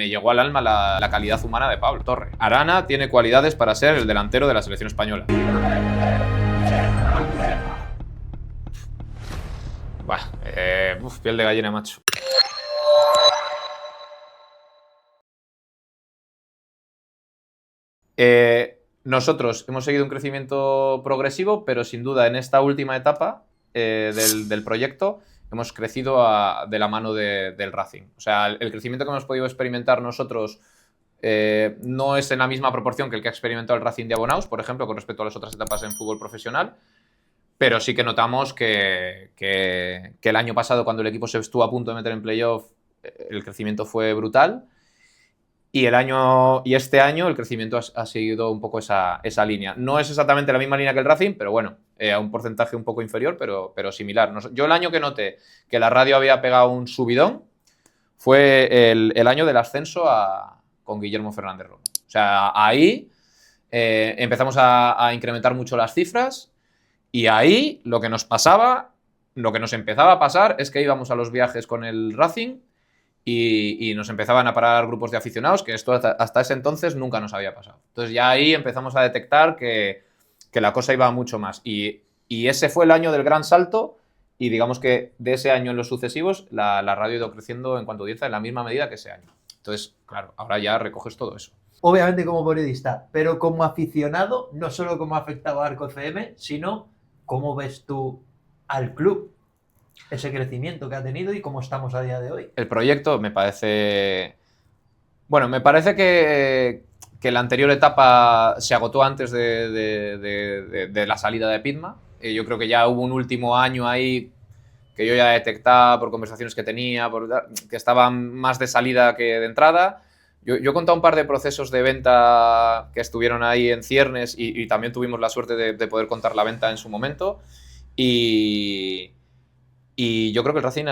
Me llegó al alma la calidad humana de Pablo Torre. Arana tiene cualidades para ser el delantero de la selección española. Piel de gallina, macho. Nosotros hemos seguido un crecimiento progresivo, pero sin duda en esta última etapa del proyecto hemos crecido de la mano del Racing. O sea, el crecimiento que hemos podido experimentar nosotros no es en la misma proporción que el que ha experimentado el Racing de Abonaus, por ejemplo, con respecto a las otras etapas en fútbol profesional, pero sí que notamos que el año pasado, cuando el equipo se estuvo a punto de meter en playoff, el crecimiento fue brutal. Y este año el crecimiento ha seguido un poco esa línea. No es exactamente la misma línea que el Racing, pero bueno, a un porcentaje un poco inferior, pero similar. Yo el año que noté que la radio había pegado un subidón fue el año del ascenso con Guillermo Fernández Romo. O sea, ahí empezamos a incrementar mucho las cifras y ahí lo que nos empezaba a pasar es que íbamos a los viajes con el Racing y nos empezaban a parar grupos de aficionados, que esto hasta ese entonces nunca nos había pasado. Entonces ya ahí empezamos a detectar que la cosa iba mucho más. Y ese fue el año del gran salto y digamos que de ese año en los sucesivos la radio ha ido creciendo en cuanto a audiencia en la misma medida que ese año. Entonces, claro, ahora ya recoges todo eso. Obviamente como periodista, pero como aficionado, no solo cómo ha afectado a Arco FM, sino cómo ves tú al club, ese crecimiento que ha tenido y cómo estamos a día de hoy. El proyecto me parece... Bueno, me parece que la anterior etapa se agotó antes de la salida de Pitma. Yo creo que ya hubo un último año ahí que yo ya detectaba por conversaciones que tenía, que estaban más de salida que de entrada. Yo he contado un par de procesos de venta que estuvieron ahí en ciernes y también tuvimos la suerte de poder contar la venta en su momento. Y yo creo que el Racing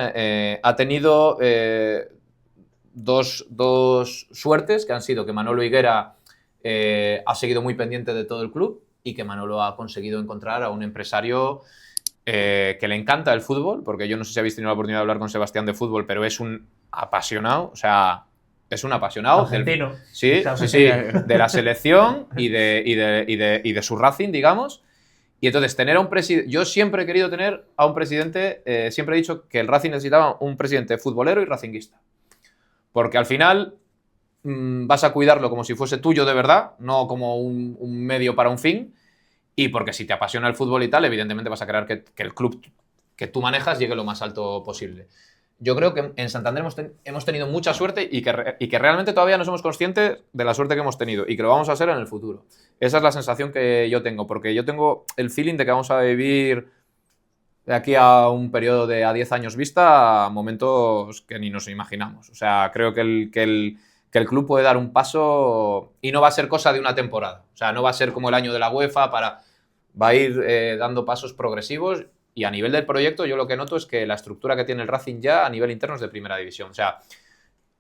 ha tenido dos suertes, que han sido que Manolo Higuera ha seguido muy pendiente de todo el club y que Manolo ha conseguido encontrar a un empresario que le encanta el fútbol, porque yo no sé si habéis tenido la oportunidad de hablar con Sebastián de fútbol, pero es un apasionado, o sea, es un apasionado argentino. Sí, de la selección y de su Racing, digamos. Y entonces tener a un presidente... Yo siempre he querido tener a un presidente... siempre he dicho que el Racing necesitaba un presidente futbolero y racinguista. Porque al final vas a cuidarlo como si fuese tuyo de verdad, no como un medio para un fin. Y porque si te apasiona el fútbol y tal, evidentemente vas a querer que el club que tú manejas llegue lo más alto posible. Yo creo que en Santander hemos tenido mucha suerte y que realmente todavía no somos conscientes de la suerte que hemos tenido y que lo vamos a ser en el futuro. Esa es la sensación que yo tengo, porque yo tengo el feeling de que vamos a vivir de aquí a un periodo de a 10 años vista momentos que ni nos imaginamos. O sea, creo que el club puede dar un paso y no va a ser cosa de una temporada. O sea, no va a ser como el año de la UEFA, va a ir dando pasos progresivos. Y a nivel del proyecto, yo lo que noto es que la estructura que tiene el Racing ya a nivel interno es de primera división. O sea,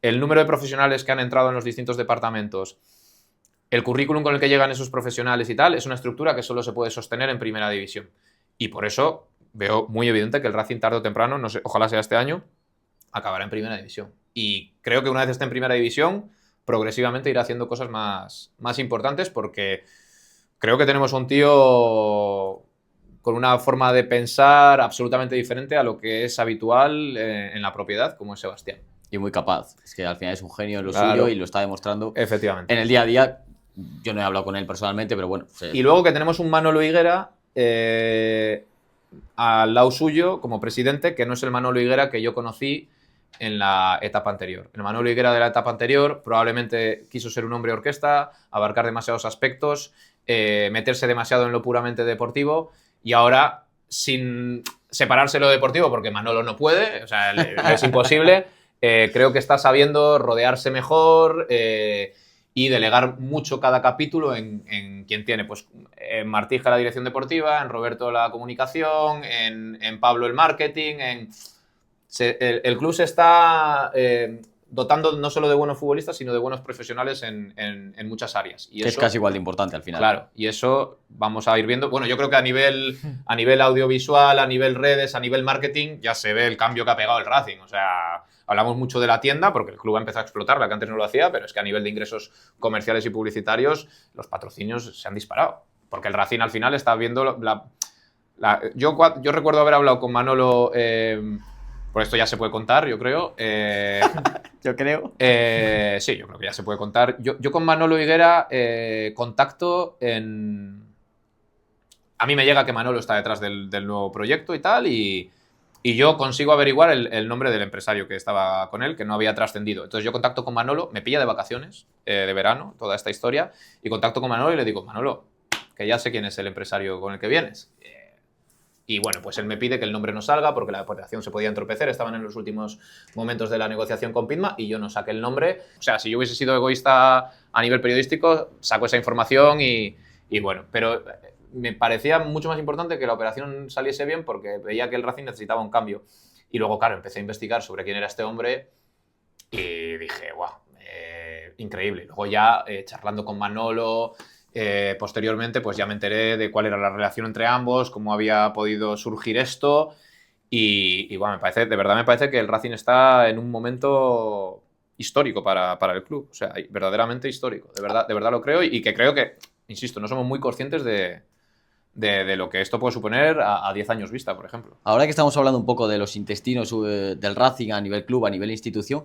el número de profesionales que han entrado en los distintos departamentos, el currículum con el que llegan esos profesionales y tal, es una estructura que solo se puede sostener en primera división. Y por eso veo muy evidente que el Racing tarde o temprano, no sé, ojalá sea este año, acabará en primera división. Y creo que una vez esté en primera división, progresivamente irá haciendo cosas más importantes, porque creo que tenemos un tío con una forma de pensar absolutamente diferente a lo que es habitual en la propiedad, como es Sebastián. Y muy capaz. Es que al final es un genio en lo Claro. suyo y lo está demostrando. Efectivamente. En el día a día, yo no he hablado con él personalmente, pero bueno. Y luego que tenemos un Manolo Higuera al lado suyo como presidente, que no es el Manolo Higuera que yo conocí en la etapa anterior. El Manolo Higuera de la etapa anterior probablemente quiso ser un hombre orquesta, abarcar demasiados aspectos, meterse demasiado en lo puramente deportivo y ahora, sin separarse lo deportivo, porque Manolo no puede, o sea, es imposible, creo que está sabiendo rodearse mejor y delegar mucho cada capítulo en quien tiene. Pues en Martija la dirección deportiva, en Roberto la comunicación, en Pablo el marketing, el club se está dotando no solo de buenos futbolistas, sino de buenos profesionales en muchas áreas. Y Que es eso, casi igual de importante al final. claro, y eso vamos a ir viendo. Bueno, yo creo que a nivel audiovisual, a nivel redes, a nivel marketing, ya se ve el cambio que ha pegado el Racing. O sea, hablamos mucho de la tienda porque el club ha empezado a explotar, la que antes no lo hacía, pero es que a nivel de ingresos comerciales y publicitarios, los patrocinios se han disparado. Porque el Racing al final está viendo yo recuerdo haber hablado con Manolo, por esto ya se puede contar, yo creo. Yo creo. Sí, yo creo que ya se puede contar. Yo con Manolo Higuera contacto en... A mí me llega que Manolo está detrás del nuevo proyecto y tal, y yo consigo averiguar el nombre del empresario que estaba con él, que no había trascendido. Entonces yo contacto con Manolo, me pilla de vacaciones, de verano, toda esta historia, y contacto con Manolo y le digo, Manolo, que ya sé quién es el empresario con el que vienes. Y bueno, pues él me pide que el nombre no salga porque la operación se podía entorpecer, estaban en los últimos momentos de la negociación con Pitma y yo no saqué el nombre. O sea, si yo hubiese sido egoísta a nivel periodístico, saco esa información y bueno, pero me parecía mucho más importante que la operación saliese bien porque veía que el Racing necesitaba un cambio. Y luego, claro, empecé a investigar sobre quién era este hombre y dije, guau, increíble. Luego ya charlando con Manolo... posteriormente, pues ya me enteré de cuál era la relación entre ambos, cómo había podido surgir esto y bueno, de verdad me parece que el Racing está en un momento histórico para el club, o sea, verdaderamente histórico, de verdad lo creo y que creo que, insisto, no somos muy conscientes de lo que esto puede suponer a 10 años vista, por ejemplo. Ahora que estamos hablando un poco de los intestinos del Racing a nivel club, a nivel institución,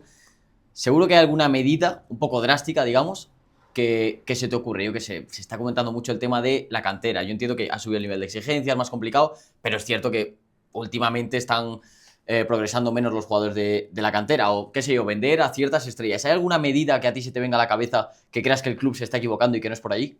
seguro que hay alguna medida un poco drástica, digamos, que se te ocurre. Yo que sé, se está comentando mucho el tema de la cantera. Yo entiendo que ha subido el nivel de exigencia, es más complicado, pero es cierto que últimamente están progresando menos los jugadores de la cantera o, qué sé yo, vender a ciertas estrellas. ¿Hay alguna medida que a ti se te venga a la cabeza que creas que el club se está equivocando y que no es por ahí?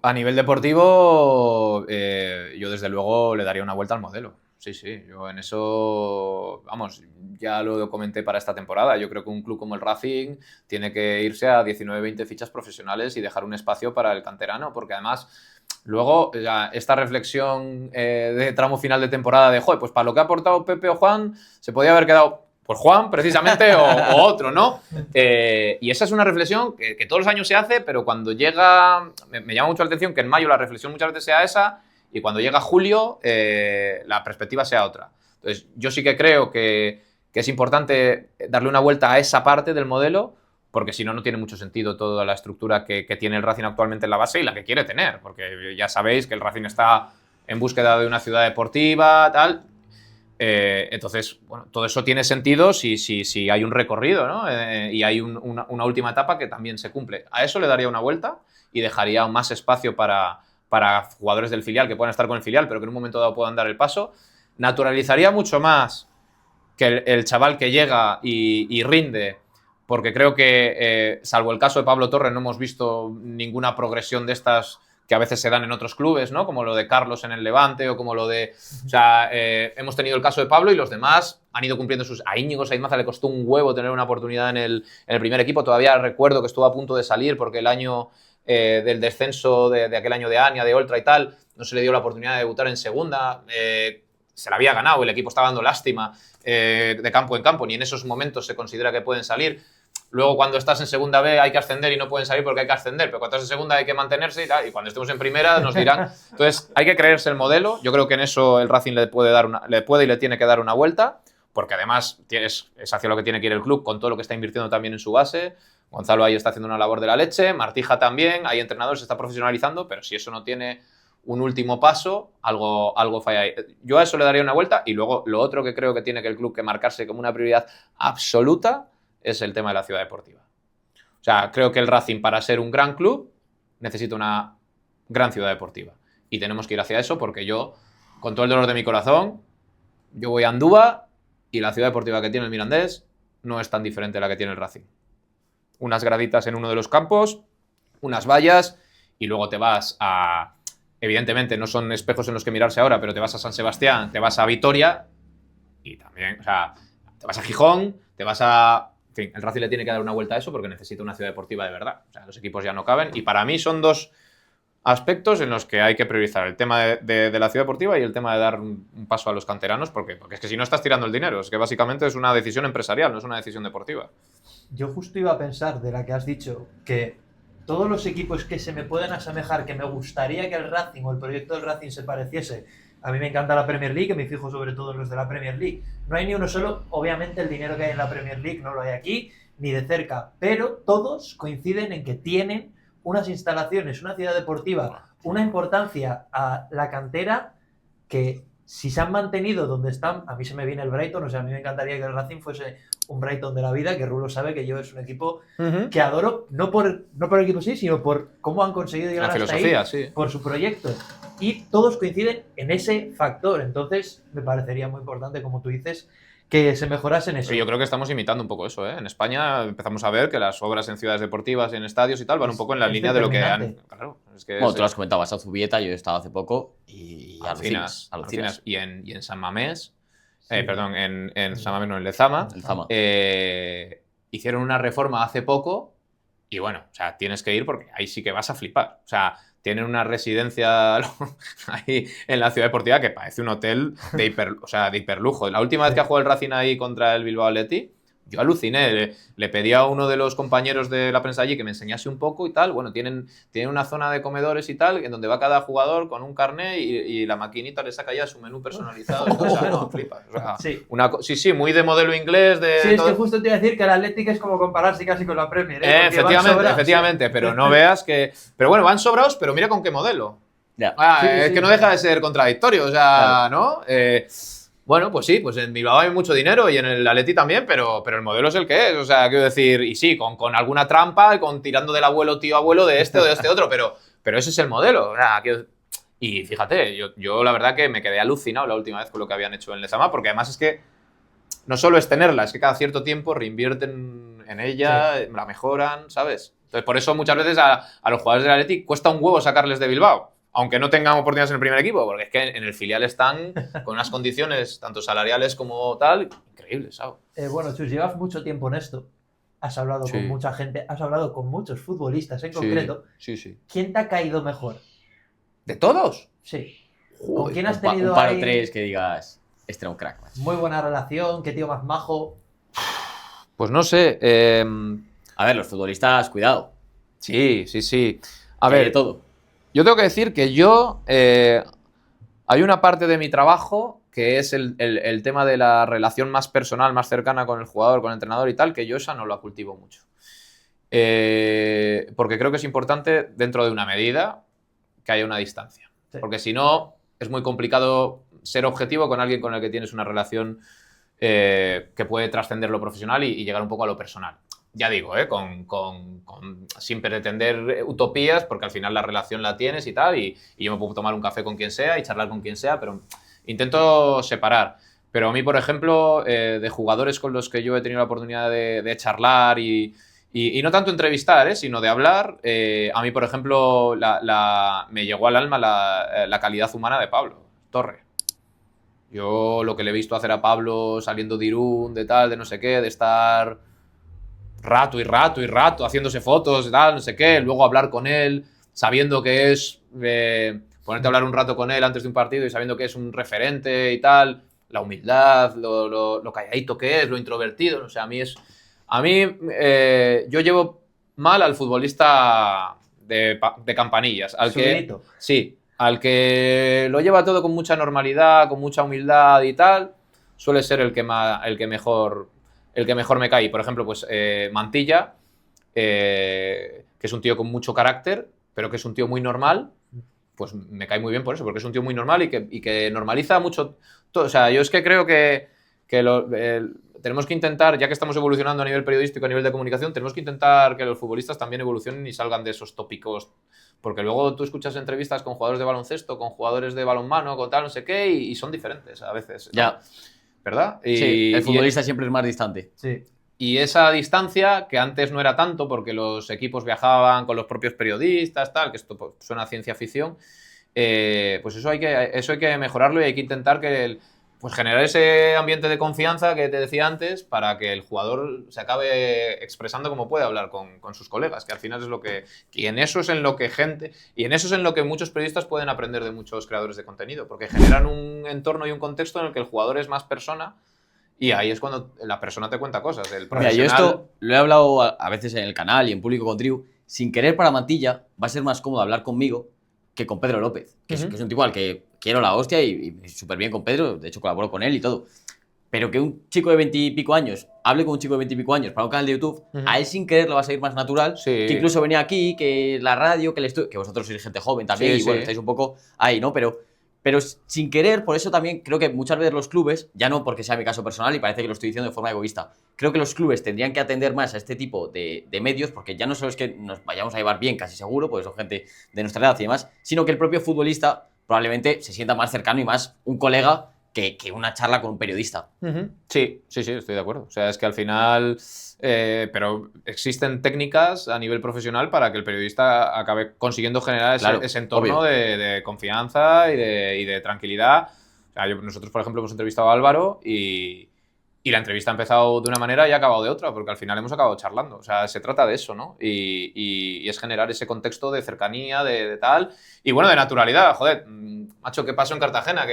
A nivel deportivo, yo desde luego le daría una vuelta al modelo. Sí, yo en eso, vamos, ya lo comenté para esta temporada. Yo creo que un club como el Racing tiene que irse a 19-20 fichas profesionales y dejar un espacio para el canterano, porque además luego esta reflexión de tramo final de temporada de, joder, pues para lo que ha aportado Pepe o Juan, se podía haber quedado por Juan, precisamente, o otro, ¿no? Y esa es una reflexión que todos los años se hace, pero cuando llega... Me llama mucho la atención que en mayo la reflexión muchas veces sea esa y cuando llega julio la perspectiva sea otra. Entonces, yo sí que creo que es importante darle una vuelta a esa parte del modelo porque si no, no tiene mucho sentido toda la estructura que tiene el Racing actualmente en la base y la que quiere tener, porque ya sabéis que el Racing está en búsqueda de una ciudad deportiva, tal... entonces, bueno, todo eso tiene sentido si hay un recorrido, ¿no? Y hay una última etapa que también se cumple. A eso le daría una vuelta y dejaría más espacio para jugadores del filial que puedan estar con el filial, pero que en un momento dado puedan dar el paso. Naturalizaría mucho más que el chaval que llega y rinde, porque creo que, salvo el caso de Pablo Torre, no hemos visto ninguna progresión de estas que a veces se dan en otros clubes, ¿no? Como lo de Carlos en el Levante o como lo de... O sea, hemos tenido el caso de Pablo y los demás han ido cumpliendo sus... A Íñigo Saizmaza le costó un huevo tener una oportunidad en el primer equipo. Todavía recuerdo que estuvo a punto de salir porque el año del descenso de aquel año de Ania, de Oltra y tal, no se le dio la oportunidad de debutar en segunda. Se la había ganado, el equipo estaba dando lástima de campo en campo, ni en esos momentos se considera que pueden salir. Luego, cuando estás en segunda B hay que ascender y no pueden salir porque hay que ascender, pero cuando estás en segunda hay que mantenerse y tal, y cuando estemos en primera nos dirán... Entonces, hay que creerse el modelo. Yo creo que en eso el Racing le puede y le tiene que dar una vuelta, porque además es hacia lo que tiene que ir el club, con todo lo que está invirtiendo también en su base. Gonzalo ahí está haciendo una labor de la leche, Martija también, hay entrenadores, se está profesionalizando, pero si eso no tiene un último paso, algo falla ahí. Yo a eso le daría una vuelta, y luego lo otro que creo que tiene que el club que marcarse como una prioridad absoluta es el tema de la ciudad deportiva. O sea, creo que el Racing, para ser un gran club, necesita una gran ciudad deportiva. Y tenemos que ir hacia eso porque yo, con todo el dolor de mi corazón, yo voy a Andúba y la ciudad deportiva que tiene el Mirandés no es tan diferente a la que tiene el Racing. Unas graditas en uno de los campos, unas vallas, y luego te vas a... Evidentemente no son espejos en los que mirarse ahora, pero te vas a San Sebastián, te vas a Vitoria y también, o sea, te vas a Gijón, te vas a... En fin, el Racing le tiene que dar una vuelta a eso porque necesita una ciudad deportiva de verdad. O sea, los equipos ya no caben. Y para mí son dos aspectos en los que hay que priorizar el tema de la ciudad deportiva y el tema de dar un paso a los canteranos, porque es que si no estás tirando el dinero, es que básicamente es una decisión empresarial, no es una decisión deportiva. Yo justo iba a pensar de la que has dicho, que todos los equipos que se me pueden asemejar, que me gustaría que el Racing o el proyecto del Racing se pareciese. A mí me encanta la Premier League, que me fijo sobre todo en los de la Premier League. No hay ni uno solo, obviamente el dinero que hay en la Premier League no lo hay aquí, ni de cerca, pero todos coinciden en que tienen unas instalaciones, una ciudad deportiva, una importancia a la cantera que si se han mantenido donde están, a mí se me viene el Brighton, o sea, a mí me encantaría que el Racing fuese un Brighton de la vida, que Rulo sabe que yo es un equipo que adoro, no por el equipo sí, sino por cómo han conseguido llegar hasta filosofía, ahí, sí. por su proyecto. Y todos coinciden en ese factor, entonces me parecería muy importante, como tú dices, que se mejorase en eso. Yo creo que estamos imitando un poco eso, ¿eh? En España empezamos a ver que las obras en ciudades deportivas, en estadios y tal, van un poco en la línea de lo que han... Claro, es que bueno, tú lo has comentado, vas a Zubieta, yo he estado hace poco y alucinas. Y en San Mamés, perdón, en San Mamés no, en Lezama, hicieron una reforma hace poco y bueno, o sea, tienes que ir porque ahí sí que vas a flipar. O sea, tienen una residencia ahí en la ciudad deportiva que parece un hotel de hiperlujo. La última vez que jugó el Racing ahí contra el Bilbao Athletic, yo aluciné. Le pedí a uno de los compañeros de la prensa allí que me enseñase un poco y tal. Bueno, tienen una zona de comedores y tal, en donde va cada jugador con un carnet y la maquinita le saca ya su menú personalizado. O sea, no, flipas. O sea, sí, muy de modelo inglés. Sí, es que justo te iba a decir que el Athletic es como compararse casi con la Premier. Efectivamente, pero no veas que... Pero bueno, van sobrados, pero mira con qué modelo. Ya. Es que no deja de ser contradictorio, o sea, claro. ¿No? Bueno, pues sí, pues en Bilbao hay mucho dinero y en el Atleti también, pero el modelo es el que es. O sea, quiero decir, y sí, con alguna trampa y con tirando del abuelo, tío, abuelo de este o de este otro, pero ese es el modelo. O sea, y fíjate, yo la verdad que me quedé alucinado la última vez con lo que habían hecho en Lezama, porque además es que no solo es tenerla, es que cada cierto tiempo reinvierten en ella, la mejoran, ¿sabes? Entonces, por eso muchas veces a los jugadores del Atleti cuesta un huevo sacarles de Bilbao. Aunque no tengan oportunidades en el primer equipo, porque es que en el filial están con unas condiciones, tanto salariales como tal, increíbles, ¿sabes? Bueno, Chus, llevas mucho tiempo en esto. Has hablado con mucha gente, has hablado con muchos futbolistas en concreto. Sí. ¿Quién te ha caído mejor? ¿De todos? Sí. Joder, ¿Con quién has tenido un par o ahí tres que digas, este era un crack, macho? muy buena relación? ¿Qué tío más majo? Pues no sé. A ver, los futbolistas, cuidado. Sí. A ver, de todo. Yo tengo que decir que hay una parte de mi trabajo que es el tema de la relación más personal, más cercana con el jugador, con el entrenador y tal, que yo esa no la cultivo mucho. Porque creo que es importante, dentro de una medida, que haya una distancia. Sí. Porque si no, es muy complicado ser objetivo con alguien con el que tienes una relación que puede trascender lo profesional y llegar un poco a lo personal. Ya digo, sin pretender utopías, porque al final la relación la tienes y tal, y yo me puedo tomar un café con quien sea y charlar con quien sea, pero intento separar. Pero a mí, por ejemplo, de jugadores con los que yo he tenido la oportunidad de charlar y no tanto entrevistar, sino de hablar, a mí, por ejemplo, me llegó al alma la calidad humana de Pablo Torre. Yo lo que le he visto hacer a Pablo saliendo de Irún, de tal, de no sé qué, de estar rato haciéndose fotos, tal, no sé qué, luego hablar con él, sabiendo que es ponerte a hablar un rato con él antes de un partido y sabiendo que es un referente y tal, la humildad, lo calladito que es, lo introvertido, o sea, yo llevo mal al futbolista de campanillas, al que lo lleva todo con mucha normalidad, con mucha humildad y tal, suele ser el que mejor me cae. Por ejemplo, pues Mantilla, que es un tío con mucho carácter, pero que es un tío muy normal, pues me cae muy bien por eso, porque es un tío muy normal y que normaliza mucho todo. O sea, yo es que creo que tenemos que intentar, ya que estamos evolucionando a nivel periodístico, a nivel de comunicación, tenemos que intentar que los futbolistas también evolucionen y salgan de esos tópicos. Porque luego tú escuchas entrevistas con jugadores de baloncesto, con jugadores de balonmano, con tal, no sé qué, y son diferentes a veces, ¿no? Ya. ¿Verdad? Sí, el futbolista siempre es más distante. Sí. Y esa distancia, que antes no era tanto porque los equipos viajaban con los propios periodistas, tal, que esto suena a ciencia ficción, pues eso hay que mejorarlo y hay que intentar que pues generar ese ambiente de confianza que te decía antes para que el jugador se acabe expresando como puede hablar con sus colegas, que al final es lo que... Y en eso es en lo que gente... Y en eso es en lo que muchos periodistas pueden aprender de muchos creadores de contenido, porque generan un entorno y un contexto en el que el jugador es más persona y ahí es cuando la persona te cuenta cosas. El Mira, yo profesional... esto lo he hablado a veces en el canal y en público con Triu. Sin querer para Mantilla, va a ser más cómodo hablar conmigo que con Pedro López, que es un tipo al que quiero la hostia y súper bien con Pedro, de hecho colaboro con él y todo. Pero que un chico de 20 y pico años hable con un chico de 20 y pico años para un canal de YouTube, a él sin querer le va a salir más natural, Sí. que incluso venía aquí, que la radio, que el estudio, que vosotros sois gente joven también, Sí, y bueno, sí. estáis un poco ahí, ¿no? Pero sin querer, por eso también creo que muchas veces los clubes, ya no porque sea mi caso personal y parece que lo estoy diciendo de forma egoísta, creo que los clubes tendrían que atender más a este tipo de medios, porque ya no solo es que nos vayamos a llevar bien, casi seguro, porque son gente de nuestra edad y demás, sino que el propio futbolista probablemente se sienta más cercano y más un colega que una charla con un periodista. Sí, estoy de acuerdo. O sea, es que al final... pero existen técnicas a nivel profesional para que el periodista acabe consiguiendo generar Claro, ese entorno de confianza y de tranquilidad. O sea, nosotros, por ejemplo, hemos entrevistado a Álvaro y la entrevista ha empezado de una manera y ha acabado de otra, porque al final hemos acabado charlando. O sea, se trata de eso, ¿no? Y es generar ese contexto de cercanía, de tal. Y bueno, de naturalidad. Joder, macho, ¿qué pasó en Cartagena?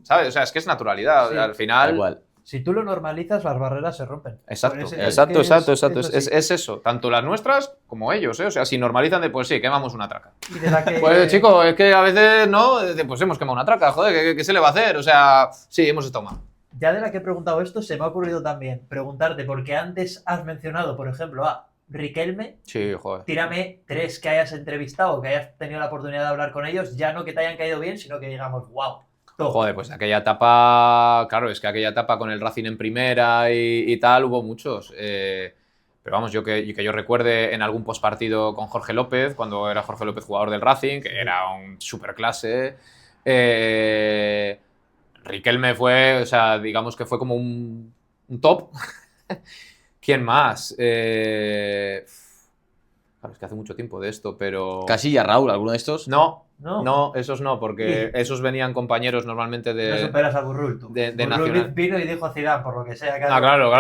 ¿Sabes? O sea, es que es naturalidad. Sí. O sea, al final... Tal cual. Si tú lo normalizas, las barreras se rompen. Exacto, Pues exacto. así. Es eso, tanto las nuestras como ellos, ¿eh? O sea, si normalizan de, pues sí, quemamos una traca. Y de la que... Pues chico, es que a veces, ¿no? Pues hemos quemado una traca, joder, ¿qué se le va a hacer? O sea, sí, hemos estado mal. Ya de la que he preguntado esto, se me ha ocurrido también preguntarte, porque antes has mencionado, por ejemplo, a Riquelme. Sí, joder. Tírame 3 que hayas entrevistado, que hayas tenido la oportunidad de hablar con ellos, ya no que te hayan caído bien, sino que digamos, wow. Todo. Joder, pues aquella etapa, claro, es que aquella etapa con el Racing en primera y tal, hubo muchos. Pero vamos, que yo recuerde en algún postpartido con Jorge López, cuando era Jorge López jugador del Racing, que era un superclase. Riquelme fue, o sea, digamos que fue como un top. ¿Quién más? Claro, es que hace mucho tiempo de esto, pero... Casilla, Raúl, ¿alguno de estos? No, esos no, porque esos venían compañeros normalmente No superas a Burrul, tú. de Burrul Nacional. vino y dijo a Zidane, por lo que sea. Ah, claro.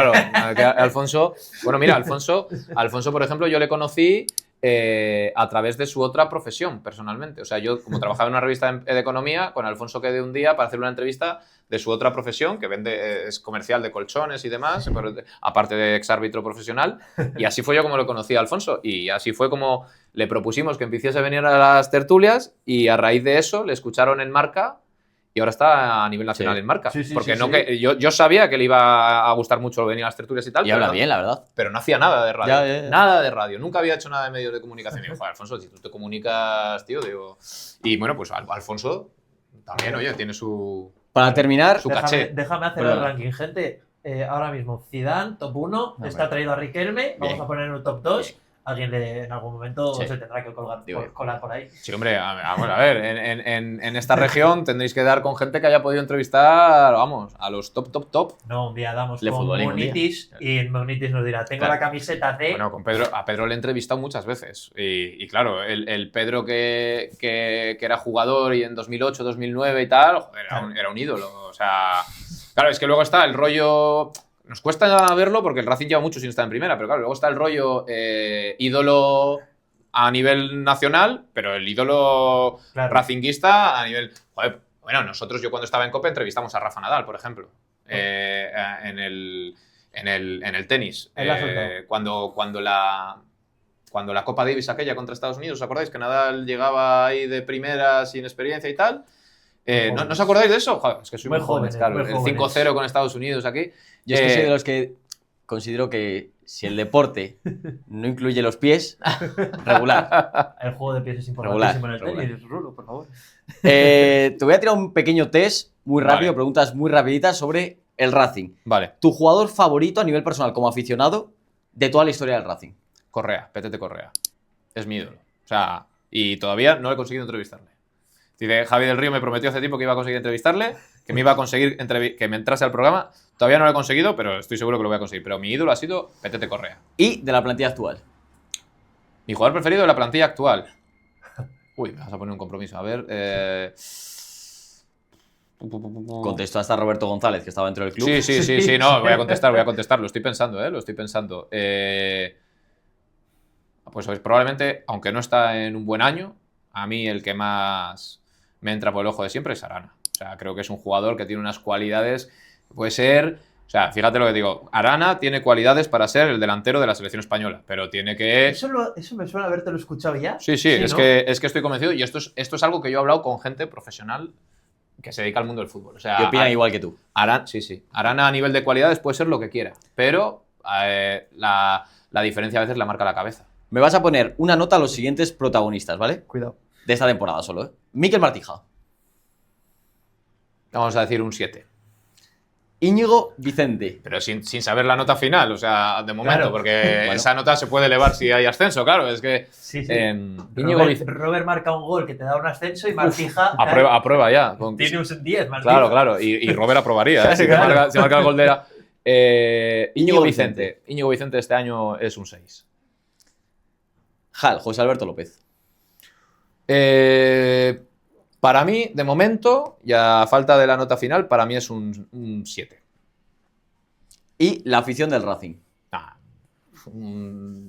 Alfonso, bueno, mira, Alfonso, por ejemplo, yo le conocí a través de su otra profesión, personalmente. O sea, yo, como trabajaba en una revista de economía, con Alfonso quedé un día para hacer una entrevista de su otra profesión, que es comercial de colchones y demás, aparte de exárbitro profesional. Y así fue yo como lo conocí a Alfonso. Y así fue como le propusimos que empezase a venir a las tertulias y a raíz de eso le escucharon en Marca. Y ahora está a nivel nacional en Marca. Porque que yo sabía que le iba a gustar mucho venir a las tertulias y tal. Y habla bien, la verdad. Pero no hacía nada de radio. Ya. Nada de radio. Nunca había hecho nada de medios de comunicación. Y digo, joder, Alfonso, si tú te comunicas, tío, digo... Y bueno, pues Alfonso también, oye, tiene su... Para terminar... Su caché. Déjame hacer el ranking, gente. Ahora mismo, Zidane, top 1. Está traído a Riquelme. Vamos a poner en un top 2. Alguien en algún momento se tendrá que colar por ahí. Sí, hombre, a ver, en esta región tendréis que dar con gente que haya podido entrevistar, vamos, a los top. No, un día damos Le con futbolín, Munitis y Munitis nos dirá, tengo la camiseta de... Bueno, a Pedro le he entrevistado muchas veces. Y claro, el Pedro que era jugador y en 2008, 2009 y tal, joder, era un ídolo. O sea, claro, es que luego está el rollo... Nos cuesta verlo porque el Racing lleva mucho sin estar en primera, pero claro, luego está el rollo ídolo a nivel nacional, pero el ídolo racinguista a nivel... Joder, bueno, yo cuando estaba en COPE entrevistamos a Rafa Nadal, por ejemplo, en el tenis. Cuando la Copa Davis aquella contra Estados Unidos, ¿os acordáis? Que Nadal llegaba ahí de primera sin experiencia y tal. ¿No os acordáis de eso? Joder, es que soy muy joven, claro. El 5-0 con Estados Unidos aquí. Yo es que soy de los que considero que si el deporte no incluye los pies, regular. El juego de pies es importantísimo en el tenis, Rulo, por favor. Te voy a tirar un pequeño test muy rápido, preguntas muy rapiditas sobre el Racing. Vale. ¿Tu jugador favorito a nivel personal como aficionado de toda la historia del Racing? Correa, Petete Correa. Es mi ídolo. O sea, y todavía no he conseguido entrevistarle. Dice, Javi del Río me prometió hace tiempo que iba a conseguir entrevistarle, que me iba a conseguir que me entrase al programa. Todavía no lo he conseguido, pero estoy seguro que lo voy a conseguir. Pero mi ídolo ha sido Petete Correa. ¿Y de la plantilla actual? Mi jugador preferido de la plantilla actual. Uy, me vas a poner un compromiso. A ver. Contestó hasta Roberto González, que estaba dentro del club. Sí, no, voy a contestar, lo estoy pensando, lo estoy pensando. Pues probablemente, aunque no está en un buen año, a mí el que más me entra por el ojo de siempre es Arana. O sea, creo que es un jugador que tiene unas cualidades, puede ser, o sea, fíjate lo que digo, Arana tiene cualidades para ser el delantero de la selección española, pero tiene que... Eso me suena habértelo escuchado ya. Sí, es, ¿no? que estoy convencido, y esto es algo que yo he hablado con gente profesional que se dedica al mundo del fútbol. O sea, que opinan igual que tú. Arana a nivel de cualidades puede ser lo que quiera, pero la diferencia a veces la marca la cabeza. Me vas a poner una nota a los siguientes protagonistas, ¿vale? Cuidado. De esta temporada solo, ¿eh? Mikel Martija. Vamos a decir un 7. Íñigo Vicente. Pero sin saber la nota final, o sea, de momento, claro. Porque bueno, esa nota se puede elevar si hay ascenso, claro, es que... Sí. Robert marca un gol que te da un ascenso y Martija... aprueba ya. Tiene un 10, Martija. Claro, y Robert aprobaría, si marca el gol de... Íñigo Vicente. Íñigo Vicente este año es un 6. Jal, José Alberto López. Para mí, de momento, y a falta de la nota final, para mí es un 7. ¿Y la afición del Racing?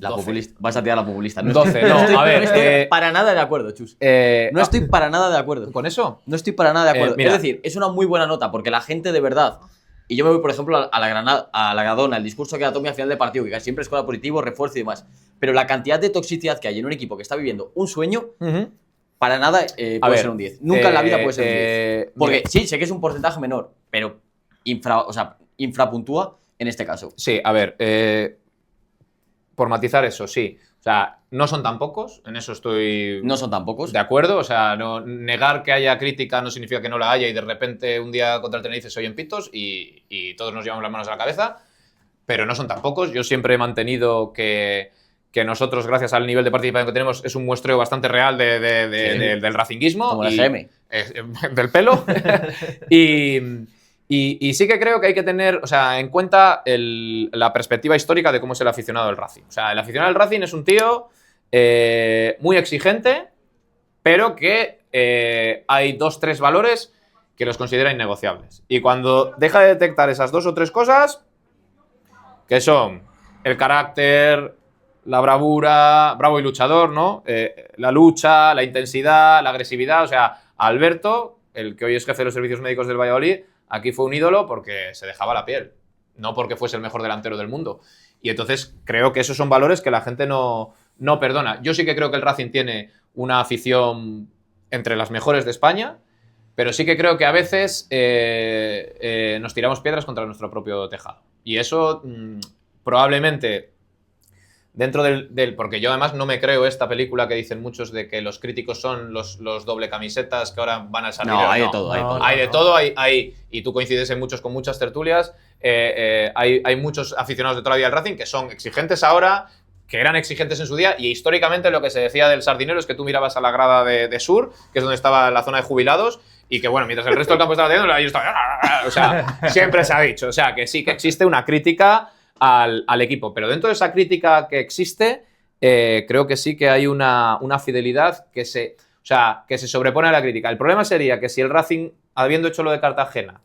La populista. Vas a tirar la populista. No 12, no, a ver. No estoy para nada de acuerdo, Chus. No estoy para nada de acuerdo. ¿Con eso? No estoy para nada de acuerdo. Mira. Es decir, es una muy buena nota porque la gente de verdad. Y yo me voy, por ejemplo, a la Granadona, el discurso que da Tommy al final del partido, que casi siempre es con positivo, refuerzo y demás. Pero la cantidad de toxicidad que hay en un equipo que está viviendo un sueño, para nada puede ser un 10. Nunca en la vida puede ser un 10. Porque mira, sí, sé que es un porcentaje menor, pero infrapuntúa en este caso. Sí, a ver, por matizar eso, sí. O sea, no son tan pocos, en eso estoy... No son tan pocos. De acuerdo, o sea, negar que haya crítica no significa que no la haya y de repente un día contra el Tenerife se oyen pitos y todos nos llevamos las manos a la cabeza, pero no son tan pocos. Yo siempre he mantenido que nosotros, gracias al nivel de participación que tenemos, es un muestreo bastante real del racinguismo. Como la GM. Del pelo. Y sí que creo que hay que tener, o sea, en cuenta la perspectiva histórica de cómo es el aficionado del Racing. O sea, el aficionado del Racing es un tío muy exigente, pero que hay 2-3 valores que los considera innegociables. Y cuando deja de detectar esas 2 o 3 cosas, que son el carácter, la bravura, bravo y luchador, ¿no? La lucha, la intensidad, la agresividad. O sea, Alberto, el que hoy es jefe de los servicios médicos del Valladolid, aquí fue un ídolo porque se dejaba la piel, no porque fuese el mejor delantero del mundo. Y entonces creo que esos son valores que la gente no perdona. Yo sí que creo que el Racing tiene una afición entre las mejores de España, pero sí que creo que a veces nos tiramos piedras contra nuestro propio tejado. Y eso probablemente... Dentro porque yo además no me creo esta película que dicen muchos de que los críticos son los doble camisetas que ahora van a salir. No, hay de todo. Hay de todo, y tú coincides con muchas tertulias. Hay muchos aficionados de toda la vida del Racing que son exigentes ahora, que eran exigentes en su día, y históricamente lo que se decía del Sardinero es que tú mirabas a la grada de Sur, que es donde estaba la zona de jubilados, y que bueno, mientras el resto del campo estaba haciendo, ellos estaban... O sea, siempre se ha dicho. O sea, que sí, que existe una crítica al equipo, pero dentro de esa crítica que existe, creo que sí que hay una fidelidad que se sobrepone a la crítica. El problema sería que si el Racing, habiendo hecho lo de Cartagena,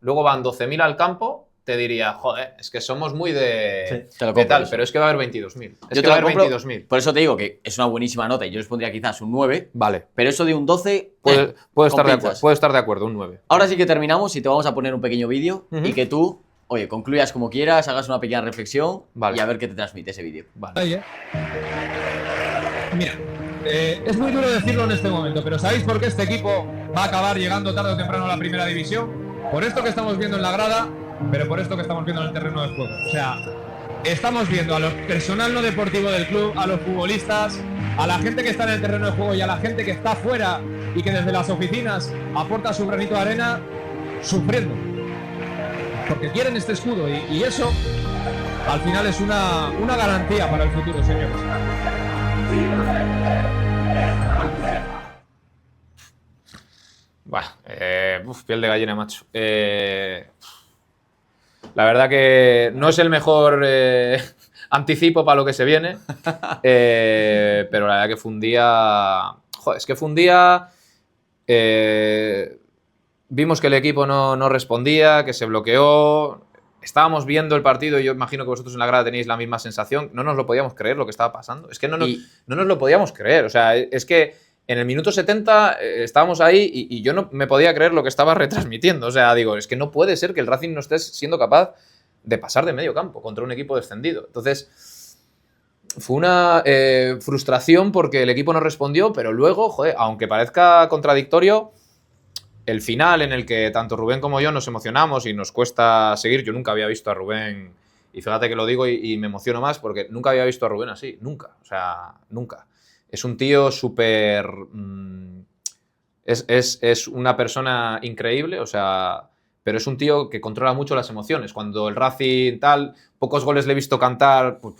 luego van 12.000 al campo, te diría, joder, es que somos muy de tal, pero es que va a haber 22.000. Yo te lo compro, 22.000. Por eso te digo que es una buenísima nota y yo les pondría quizás un 9. Vale. Pero eso de un 12... Puedo estar de acuerdo, un 9. Ahora sí que terminamos y te vamos a poner un pequeño vídeo y que tú... Oye, concluyas como quieras, hagas una pequeña reflexión y a ver qué te transmite ese vídeo. Vale. Mira, es muy duro decirlo en este momento, pero ¿sabéis por qué este equipo va a acabar llegando tarde o temprano a la primera división? Por esto que estamos viendo en la grada, pero por esto que estamos viendo en el terreno de juego. O sea, estamos viendo a los personal no deportivo del club, a los futbolistas, a la gente que está en el terreno de juego y a la gente que está fuera y que desde las oficinas aporta su granito de arena, sufriendo. Porque quieren este escudo y eso al final es una garantía para el futuro, señores. Piel de gallina, macho. La verdad que no es el mejor anticipo para lo que se viene, pero la verdad que fue un día... Joder, es que fue un día... vimos que el equipo no respondía, que se bloqueó. Estábamos viendo el partido y yo imagino que vosotros en la grada tenéis la misma sensación. No nos lo podíamos creer lo que estaba pasando. Es que no nos lo podíamos creer. O sea, es que en el minuto 70 estábamos ahí y yo no me podía creer lo que estaba retransmitiendo. O sea, digo, es que no puede ser que el Racing no esté siendo capaz de pasar de medio campo contra un equipo descendido. Entonces, fue una frustración porque el equipo no respondió, pero luego, joder, aunque parezca contradictorio, el final en el que tanto Rubén como yo nos emocionamos y nos cuesta seguir. Yo nunca había visto a Rubén, y fíjate que lo digo y me emociono más porque nunca había visto a Rubén así, nunca, o sea, nunca. Es un tío súper... es una persona increíble, o sea, pero es un tío que controla mucho las emociones. Cuando el Racing tal, pocos goles le he visto cantar pues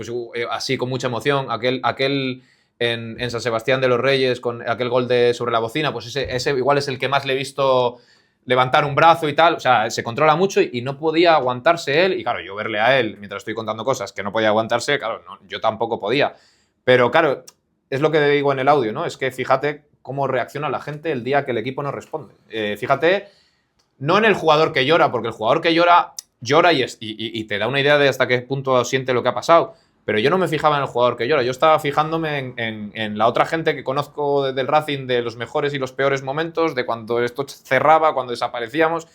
así con mucha emoción. Aquel en San Sebastián de los Reyes con aquel gol sobre la bocina, pues ese igual es el que más le he visto levantar un brazo y tal. O sea, se controla mucho y no podía aguantarse él. Y claro, yo verle a él mientras estoy contando cosas que no podía aguantarse, claro, no, yo tampoco podía. Pero claro, es lo que digo en el audio, ¿no? Es que fíjate cómo reacciona la gente el día que el equipo no responde. Fíjate, no en el jugador que llora, porque el jugador que llora y te da una idea de hasta qué punto siente lo que ha pasado. Pero yo no me fijaba en el jugador que llora, yo estaba fijándome en la otra gente que conozco del Racing, de los mejores y los peores momentos, de cuando esto cerraba, cuando desaparecíamos.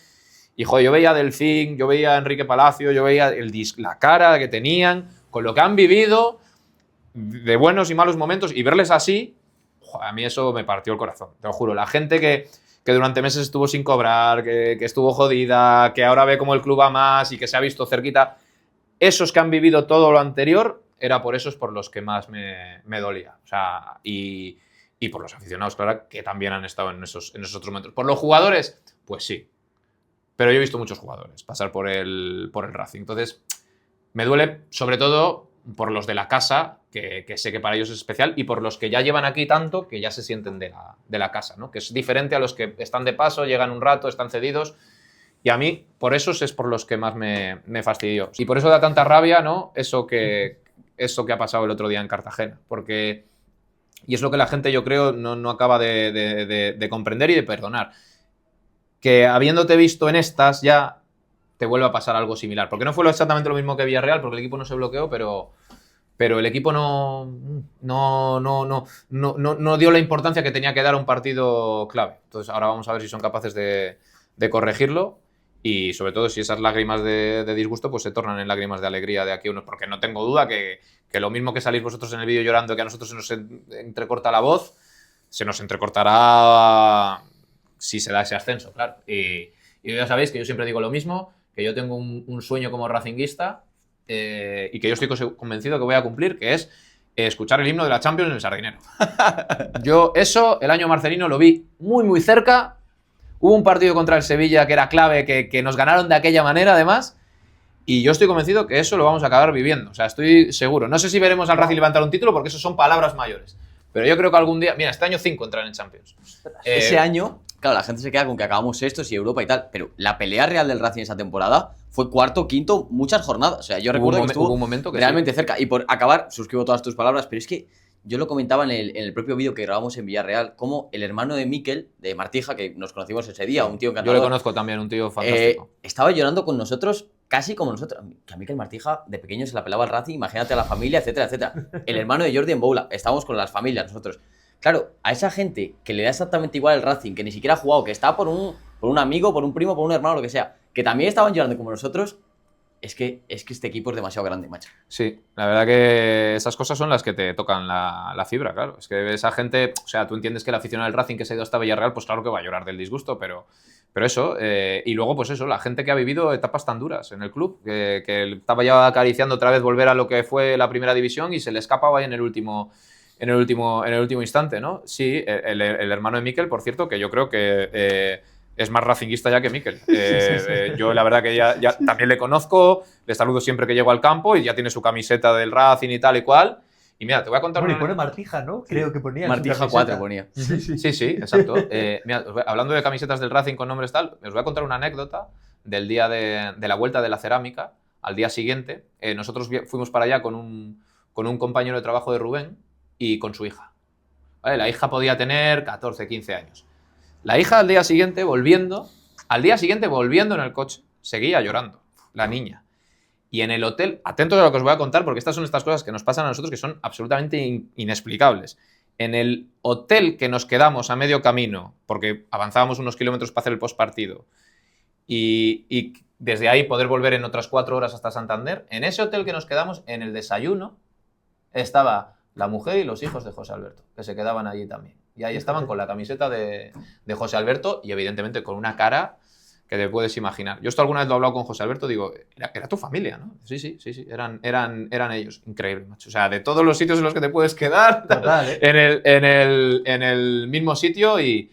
Y joder, yo veía a Delfín, yo veía a Enrique Palacio, yo veía la cara que tenían, con lo que han vivido, de buenos y malos momentos, y verles así, joder, a mí eso me partió el corazón, te lo juro. La gente que durante meses estuvo sin cobrar, que estuvo jodida, que ahora ve como el club va más y que se ha visto cerquita... Esos que han vivido todo lo anterior, era por esos por los que más me dolía. O sea, y por los aficionados, claro, que también han estado en esos otros momentos. Por los jugadores, pues sí. Pero yo he visto muchos jugadores pasar por el Racing. Entonces, me duele sobre todo por los de la casa, que sé que para ellos es especial, y por los que ya llevan aquí tanto que ya se sienten de la casa, ¿no? Que es diferente a los que están de paso, llegan un rato, están cedidos. Y a mí, por esos es por los que más me fastidió. Y por eso da tanta rabia, ¿no? Eso que ha pasado el otro día en Cartagena. Porque, y es lo que la gente, yo creo, no acaba de comprender y de perdonar. Que habiéndote visto en estas, ya te vuelve a pasar algo similar. Porque no fue exactamente lo mismo que Villarreal, porque el equipo no se bloqueó, pero el equipo no dio la importancia que tenía que dar a un partido clave. Entonces ahora vamos a ver si son capaces de corregirlo. Y sobre todo si esas lágrimas de disgusto pues se tornan en lágrimas de alegría de aquí unos, porque no tengo duda que lo mismo que salís vosotros en el vídeo llorando, que a nosotros se nos entrecorta la voz, se nos entrecortará si se da ese ascenso, claro. Y ya sabéis que yo siempre digo lo mismo, que yo tengo un sueño como racinguista y que yo estoy convencido que voy a cumplir, que es escuchar el himno de la Champions en el Sardinero. Yo eso, el año Marcelino, lo vi muy, muy cerca. Hubo un partido contra el Sevilla que era clave, que nos ganaron de aquella manera, además, y yo estoy convencido que eso lo vamos a acabar viviendo. O sea, estoy seguro. No sé si veremos al Racing levantar un título, porque eso son palabras mayores. Pero yo creo que algún día... Mira, este año 5 entran en Champions. Ese año, claro, la gente se queda con que acabamos estos y Europa y tal, pero la pelea real del Racing esa temporada fue cuarto, quinto, muchas jornadas. O sea, yo recuerdo que estuvo un momento que realmente cerca. Y por acabar, suscribo todas tus palabras, pero es que yo lo comentaba en el propio vídeo que grabamos en Villarreal, como el hermano de Mikel, de Martija, que nos conocimos ese día, un tío encantador. Yo le conozco también, un tío fantástico. Estaba llorando con nosotros, casi como nosotros. Que a Mikel Martija de pequeño se la pelaba al Racing, imagínate a la familia, etcétera, etcétera. El hermano de Jordi Mboula, estábamos con las familias nosotros. Claro, a esa gente que le da exactamente igual el Racing, que ni siquiera ha jugado, que está por un amigo, por un primo, por un hermano, lo que sea, que también estaban llorando como nosotros, es que este equipo es demasiado grande, macho. Sí, la verdad que esas cosas son las que te tocan la fibra, claro. Es que esa gente, o sea, tú entiendes que el aficionado del Racing que se ha ido hasta Villarreal, pues claro que va a llorar del disgusto, pero eso, y luego pues eso, la gente que ha vivido etapas tan duras en el club, que estaba ya acariciando otra vez volver a lo que fue la primera división y se le escapaba ahí en el último instante, ¿no? Sí, el hermano de Mikel, por cierto, que yo creo que es más racinguista ya que Mikel. Yo la verdad que ya también le conozco, le saludo siempre que llego al campo y ya tiene su camiseta del Racing y tal y cual. Y mira, te voy a contar Bueno, y pone Martija, ¿no? Creo que ponía. Martija 4 ponía. Sí, exacto. Mira, hablando de camisetas del Racing con nombres tal, os voy a contar una anécdota del día de la vuelta de la cerámica. Al día siguiente, nosotros fuimos para allá con un compañero de trabajo de Rubén y con su hija. ¿Vale? La hija podía tener 14, 15 años. La hija al día siguiente, volviendo, Al día siguiente, volviendo en el coche, seguía llorando la niña. Y en el hotel, atentos a lo que os voy a contar, porque estas son estas cosas que nos pasan a nosotros que son absolutamente inexplicables. En el hotel que nos quedamos a medio camino, porque avanzábamos unos kilómetros para hacer el postpartido, y desde ahí poder volver en otras 4 horas hasta Santander, en ese hotel que nos quedamos, en el desayuno, estaba la mujer y los hijos de José Alberto, que se quedaban allí también. Y ahí estaban con la camiseta de José Alberto y evidentemente con una cara que te puedes imaginar. Yo esto alguna vez lo he hablado con José Alberto, digo, era tu familia, ¿no? Sí, eran ellos. Increíble, macho. O sea, de todos los sitios en los que te puedes quedar, Total, ¿eh? en el mismo sitio y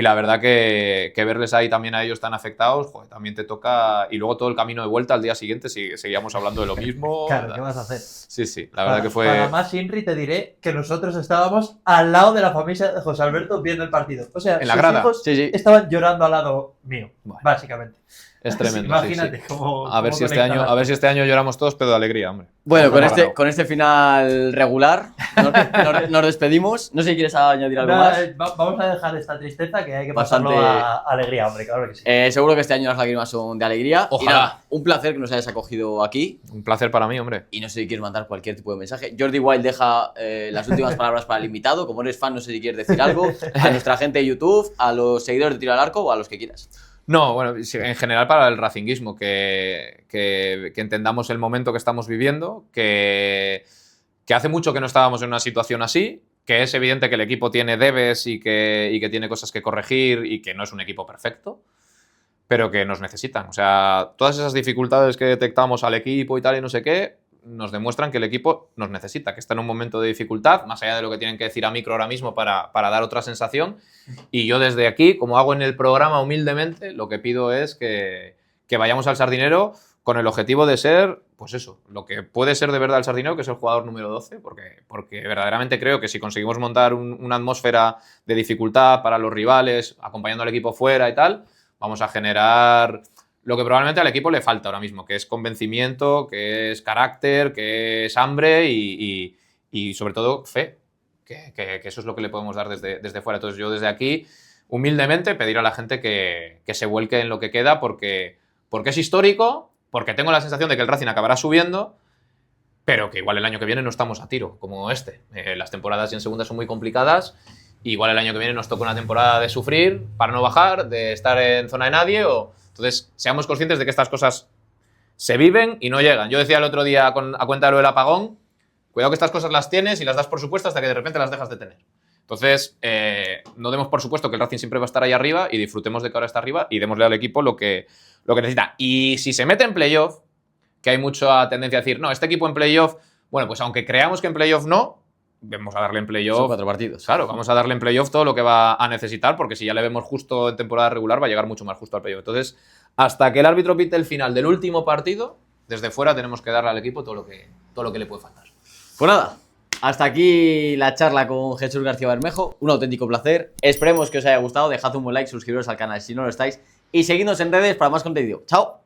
la verdad que verles ahí también a ellos tan afectados, joder, también te toca... Y luego todo el camino de vuelta al día siguiente seguíamos hablando de lo mismo. Claro, ¿qué vas a hacer? Sí, la verdad que fue... Para más, Inri, te diré que nosotros estábamos al lado de la familia de José Alberto viendo el partido. O sea, En la sus grada. hijos Sí. estaban llorando al lado mío, Bueno. básicamente. Es tremendo. Imagínate sí. cómo... A ver cómo si conectan este año lloramos todos, pero de alegría, hombre. Bueno, Nos hemos ganado. con este final regular nos despedimos. No sé si quieres añadir algo Nada, más. vamos a dejar esta tristeza que hay que Bastante- pasarlo a alegría, hombre, claro que sí. Seguro que este año las lágrimas son de alegría. Ojalá. Y nada, un placer que nos hayas acogido aquí. Un placer para mí, hombre. Y no sé si quieres mandar cualquier tipo de mensaje. Jordi Wild deja las últimas palabras para el invitado. Como eres fan, no sé si quieres decir algo. A nuestra gente de YouTube, a los seguidores de Tiro al Arco o a los que quieras. No, bueno, sí, en general para el racinguismo, que entendamos el momento que estamos viviendo, que hace mucho que no estábamos en una situación así, que es evidente que el equipo tiene debes y que tiene cosas que corregir y que no es un equipo perfecto, pero que nos necesitan. O sea, todas esas dificultades que detectamos al equipo y tal y no sé qué, nos demuestran que el equipo nos necesita, que está en un momento de dificultad, más allá de lo que tienen que decir a micro ahora mismo para dar otra sensación. Y yo desde aquí, como hago en el programa humildemente, lo que pido es que vayamos al Sardinero con el objetivo de ser, pues eso, lo que puede ser de verdad el Sardinero, que es el jugador número 12, porque verdaderamente creo que si conseguimos montar una atmósfera de dificultad para los rivales, acompañando al equipo fuera y tal, vamos a generar lo que probablemente al equipo le falta ahora mismo, que es convencimiento, que es carácter, que es hambre y sobre todo fe, que eso es lo que le podemos dar desde fuera. Entonces yo desde aquí, humildemente, pedir a la gente que se vuelque en lo que queda porque es histórico, porque tengo la sensación de que el Racing acabará subiendo, pero que igual el año que viene no estamos a tiro, como este. Las temporadas en segunda son muy complicadas. Igual el año que viene nos toca una temporada de sufrir para no bajar, de estar en zona de nadie. Entonces, seamos conscientes de que estas cosas se viven y no llegan. Yo decía el otro día a cuenta de lo del apagón, cuidado que estas cosas las tienes y las das por supuesto hasta que de repente las dejas de tener. Entonces, no demos por supuesto que el Racing siempre va a estar ahí arriba y disfrutemos de que ahora está arriba y démosle al equipo lo que necesita. Y si se mete en playoff, que hay mucha tendencia a decir, no, este equipo en playoff, bueno, pues aunque creamos que en playoff no, vamos a darle en Son playoff. 4 partidos. Claro, vamos a darle en playoff todo lo que va a necesitar, porque si ya le vemos justo en temporada regular, va a llegar mucho más justo al playoff. Entonces, hasta que el árbitro pite el final del último partido, desde fuera tenemos que darle al equipo todo lo que le puede faltar. Pues nada, hasta aquí la charla con Jesús García Bermejo. Un auténtico placer. Esperemos que os haya gustado. Dejad un buen like, suscribiros al canal si no lo estáis. Y seguidnos en redes para más contenido. ¡Chao!